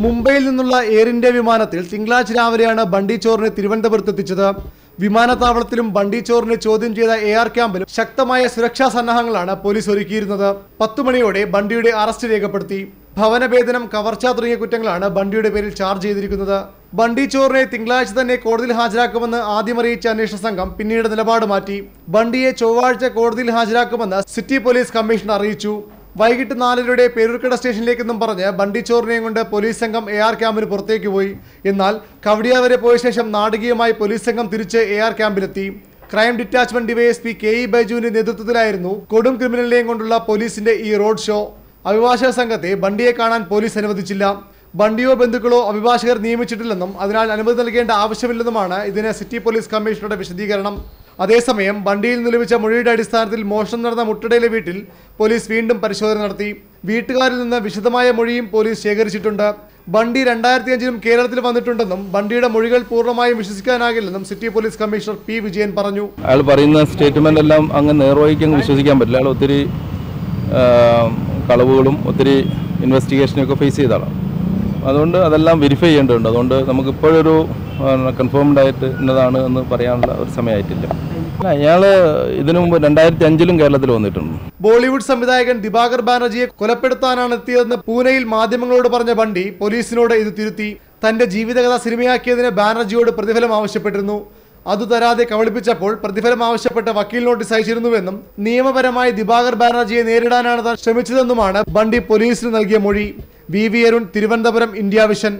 മുംബൈയിൽ നിന്നുള്ള air India വിമാനത്തിൽ തിങ്കളാഴ്ച രാവിലെയാണ് ബണ്ടി ചോറിനെ തിരുവനന്തപുരത്ത് എത്തിച്ചത്. വിമാനത്താവളത്തിലും ബണ്ടി ചോറിനെ ചോദ്യം ചെയ്ത AR ക്യാമ്പിലും ശക്തമായ സുരക്ഷാ സന്നാഹങ്ങളാണ് പോലീസ് ഒരുക്കിയിരുന്നത്. 10 മണിയോടെ ബണ്ടിയുടെ അറസ്റ്റ് രേഖപ്പെടുത്തി. ഭവനഭേദനം, കവർച്ച തുടങ്ങിയ കുറ്റങ്ങളാണ് ബണ്ടിയുടെ പേരിൽ ചാർജ് ചെയ്തിരിക്കുന്നത്. ബണ്ടി ചോറിനെ തിങ്കളാഴ്ച തന്നെ കോടതിയിൽ ഹാജരാക്കുമെന്ന് ആദ്യം അറിയിച്ച അന്വേഷണ സംഘം പിന്നീട് നിലപാട് മാറ്റി. ബണ്ടിയെ ചൊവ്വാഴ്ച കോടതിയിൽ ഹാജരാക്കുമെന്ന് സിറ്റി പോലീസ് കമ്മീഷണർ അറിയിച്ചു. വൈകിട്ട് 4:30 പേരൂർക്കട സ്റ്റേഷനിലേക്കെന്നും പറഞ്ഞ് ബണ്ടി ചോറിനെയും കൊണ്ട് പോലീസ് സംഘം AR ക്യാമ്പിന് പുറത്തേക്ക് പോയി. എന്നാൽ കവടിയ വരെ പോയ ശേഷം നാടകീയമായി പോലീസ് സംഘം തിരിച്ച് AR ക്യാമ്പിലെത്തി. ക്രൈം ഡിറ്റാച്ച്മെന്റ് DYSP KE ബൈജുവിന്റെ നേതൃത്വത്തിലായിരുന്നു കൊടും ക്രിമിനലിനെയും കൊണ്ടുള്ള പോലീസിന്റെ ഈ റോഡ് ഷോ. അഭിഭാഷക സംഘത്തെ ബണ്ടിയെ കാണാൻ പോലീസ് അനുവദിച്ചില്ല. ബണ്ടിയോ ബന്ധുക്കളോ അഭിഭാഷകർ നിയമിച്ചിട്ടില്ലെന്നും അതിനാൽ അനുമതി നൽകേണ്ട ആവശ്യമില്ലെന്നുമാണ് ഇതിന് സിറ്റി പോലീസ് കമ്മീഷണറുടെ വിശദീകരണം. അതേസമയം ബണ്ടിയിൽ നിന്ന് ലഭിച്ച മൊഴിയുടെ അടിസ്ഥാനത്തിൽ മോഷണം നടന്ന മുട്ടടയിലെ വീട്ടിൽ പോലീസ് വീണ്ടും പരിശോധന നടത്തി. വീട്ടുകാരിൽ നിന്ന് വിശദമായ മൊഴിയും പോലീസ് ശേഖരിച്ചിട്ടുണ്ട്. ബണ്ടി 2005-ലും കേരളത്തിൽ വന്നിട്ടുണ്ടെന്നും ബണ്ടിയുടെ മൊഴികൾ പൂർണ്ണമായും വിശ്വസിക്കാനാകില്ലെന്നും city police commissioner P. Vijayan പറഞ്ഞു. അയാൾ പറയുന്ന സ്റ്റേറ്റ്മെന്റ് എല്ലാം അങ്ങ് നേർവഴിക്ക് വിശ്വസിക്കാൻ പറ്റില്ല. അയാൾ ഒത്തിരി കളവുകളും ഒത്തിരി ഇൻവെസ്റ്റിഗേഷനൊക്കെ ഫേസ് ചെയ്താണ്. അതുകൊണ്ട് അതെല്ലാം വെരിഫൈ ചെയ്യേണ്ടതുണ്ട്. അതുകൊണ്ട് നമുക്കിപ്പോഴൊരു കൺഫേംഡ് ആയിട്ട് ഇന്നതാണ് എന്ന് പറയാനുള്ള ഒരു സമയമായിട്ടില്ല. അയാൾ ഇതിനു മുമ്പ് 2005-ലും കേരളത്തിൽ വന്നിട്ടുണ്ട്. ബോളിവുഡ് സംവിധായകൻ ദിബാകർ ബാനർജിയെ കൊലപ്പെടുത്താനാണ് എത്തിയതെന്ന് പൂനെയിൽ മാധ്യമങ്ങളോട് പറഞ്ഞ ബണ്ടി പോലീസിനോട് ഇത് തിരുത്തി. തന്റെ ജീവിതകഥ സിനിമയാക്കിയതിന് ബാനർജിയോട് പ്രതിഫലം ആവശ്യപ്പെട്ടിരുന്നു. അത് തരാതെ കബളിപ്പിച്ചപ്പോൾ പ്രതിഫലം ആവശ്യപ്പെട്ട വക്കീൽ നോട്ടീസ് അയച്ചിരുന്നുവെന്നും നിയമപരമായി ദിബാകർ ബാനർജിയെ നേരിടാനാണ് താൻ ശ്രമിച്ചതെന്നുമാണ് ബണ്ടി പോലീസിന് നൽകിയ മൊഴി. VV Arun, Thiruvananthapuram, India vision.